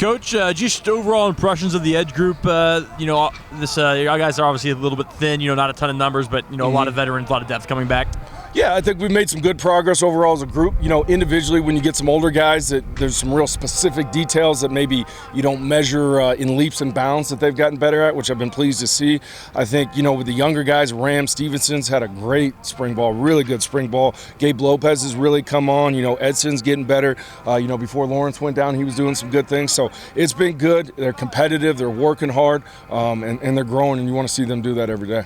Coach, just overall impressions of the edge group. Your guys are obviously a little bit thin, not a ton of numbers, but, a lot of veterans, a lot of depth coming back. Yeah, I think we've made some good progress overall as a group. Individually, when you get some older guys, there's some real specific details that maybe you don't measure in leaps and bounds that they've gotten better at, which I've been pleased to see. I think, with the younger guys, Ram Stevenson's had a great spring ball, really good spring ball. Gabe Lopez has really come on. Edson's getting better. Before Lawrence went down, he was doing some good things. So it's been good. They're competitive. They're working hard, and they're growing, and you want to see them do that every day.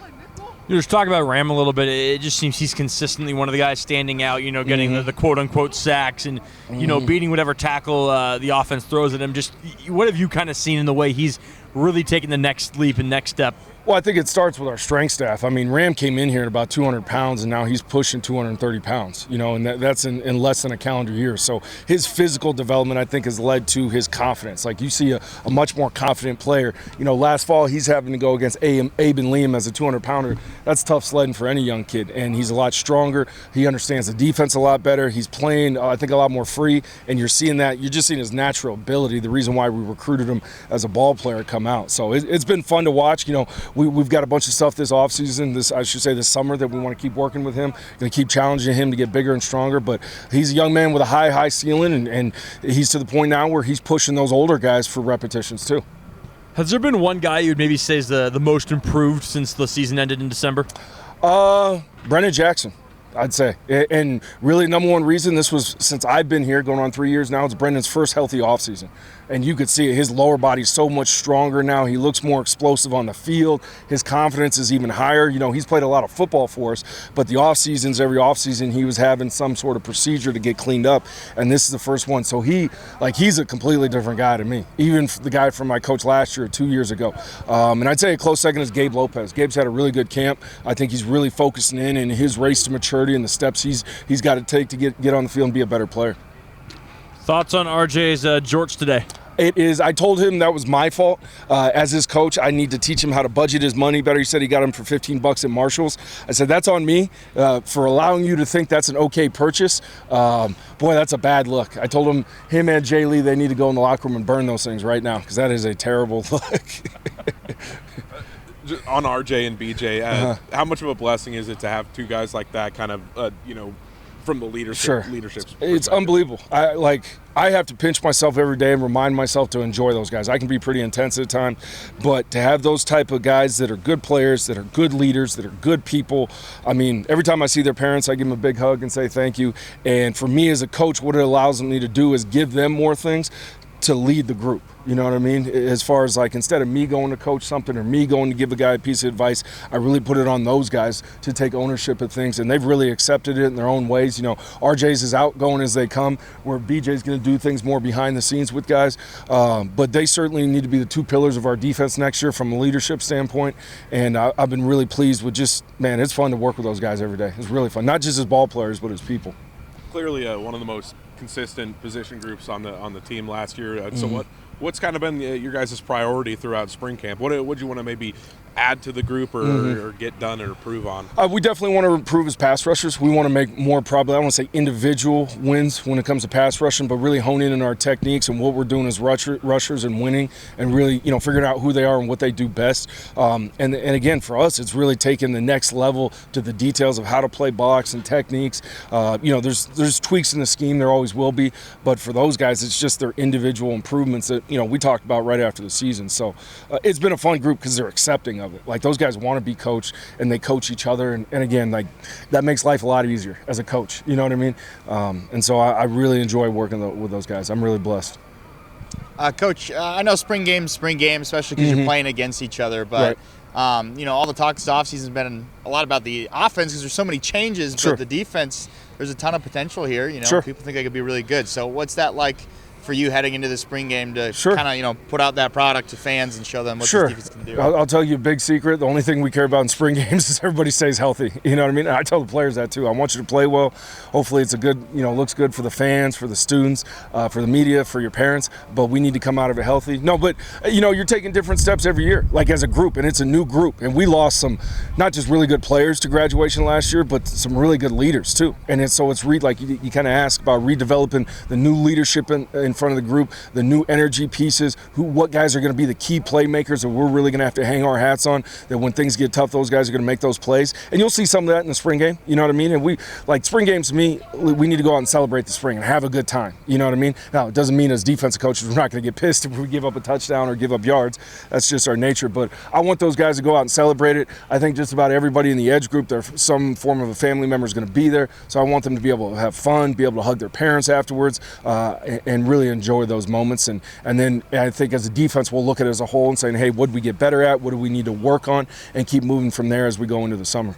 Just talk about Ram a little bit. It just seems he's consistently one of the guys standing out, getting the quote-unquote sacks and, beating whatever tackle the offense throws at him. Just what have you kind of seen in the way he's really taking the next leap and next step? Well, I think it starts with our strength staff. I mean, Ram came in here at about 200 pounds, and now he's pushing 230 pounds, and that's in less than a calendar year. So his physical development, I think, has led to his confidence. Like, you see a much more confident player. Last fall, he's having to go against Abe and Liam as a 200-pounder. That's tough sledding for any young kid, and he's a lot stronger. He understands the defense a lot better. He's playing, I think, a lot more free, and you're seeing that. You're just seeing his natural ability, the reason why we recruited him as a ball player, come out. So it's been fun to watch. We've got a bunch of stuff this offseason, this summer, that we want to keep working with him. Going to keep challenging him to get bigger and stronger. But he's a young man with a high ceiling, and he's to the point now where he's pushing those older guys for repetitions too. Has there been one guy you would maybe say is the most improved since the season ended in December? Brennan Jackson, I'd say. And really, number one reason, this was since I've been here, going on 3 years now, it's Brendan's first healthy offseason. And you could see it. His lower body's so much stronger now. He looks more explosive on the field. His confidence is even higher. He's played a lot of football for us, but the every offseason, he was having some sort of procedure to get cleaned up, and this is the first one. So he's a completely different guy to me, even the guy from my coach last year, 2 years ago. And I'd say a close second is Gabe Lopez. Gabe's had a really good camp. I think he's really focusing in his race to maturity and the steps he's got to take to get on the field and be a better player. Thoughts on RJ's jorts today? It is. I told him that was my fault. As his coach, I need to teach him how to budget his money better. He said he got him for $15 at Marshall's. I said, that's on me for allowing you to think that's an okay purchase. Boy, that's a bad look. I told him and Jay Lee, they need to go in the locker room and burn those things right now, because that is a terrible look. On RJ and BJ, how much of a blessing is it to have two guys like that kind of, from the leadership? It's unbelievable. I have to pinch myself every day and remind myself to enjoy those guys. I can be pretty intense at a time, but to have those type of guys that are good players, that are good leaders, that are good people, I mean, every time I see their parents, I give them a big hug and say thank you. And for me as a coach, what it allows me to do is give them more things to lead the group. You know what I mean? As far as instead of me going to coach something or me going to give a guy a piece of advice, I really put it on those guys to take ownership of things, and they've really accepted it in their own ways. RJ's is outgoing as they come, where BJ's going to do things more behind the scenes with guys. But they certainly need to be the two pillars of our defense next year from a leadership standpoint. And I've been really pleased with it's fun to work with those guys every day. It's really fun, not just as ball players, but as people. Clearly one of the most consistent position groups on the team last year. So what's kind of been your guys' priority throughout spring camp? What would you want to maybe add to the group or get done or improve on? We definitely want to improve as pass rushers. We want to make more, probably, I don't want to say individual wins when it comes to pass rushing, but really hone in on our techniques and what we're doing as rushers and winning, and really, figuring out who they are and what they do best. And again, for us, it's really taking the next level to the details of how to play box and techniques. There's tweaks in the scheme, there always will be, but for those guys, it's just their individual improvements that, we talked about right after the season. So it's been a fun group because they're accepting of it. Those guys want to be coached, and they coach each other, and again, that makes life a lot easier as a coach. You know what I mean? And so I really enjoy working with those guys. I'm really blessed. Coach, I know spring game, especially because you're playing against each other, but right. All the talk this offseason has been a lot about the offense because there's so many changes, but the defense, there's a ton of potential here. People think they could be really good. So what's that like for you heading into the spring game to kind of put out that product to fans and show them what this defense can do? I'll tell you a big secret. The only thing we care about in spring games is everybody stays healthy. You know what I mean? And I tell the players that too. I want you to play well. Hopefully it's a good, looks good for the fans, for the students, for the media, for your parents, but we need to come out of it healthy. No, but you're taking different steps every year, as a group, and it's a new group. And we lost some, not just really good players to graduation last year, but some really good leaders too. And you kind of ask about redeveloping the new leadership in front of the group, the new energy pieces, what guys are going to be the key playmakers that we're really going to have to hang our hats on, that when things get tough, those guys are going to make those plays. And you'll see some of that in the spring game, you know what I mean? And we, like spring games to me, we need to go out and celebrate the spring and have a good time, you know what I mean? Now, it doesn't mean as defensive coaches we're not going to get pissed if we give up a touchdown or give up yards. That's just our nature. But I want those guys to go out and celebrate it. I think just about everybody in the edge group, some form of a family member is going to be there. So I want them to be able to have fun, be able to hug their parents afterwards, and really enjoy those moments. And then I think as a defense, we'll look at it as a whole and saying, hey, what do we get better at? What do we need to work on? And keep moving from there as we go into the summer.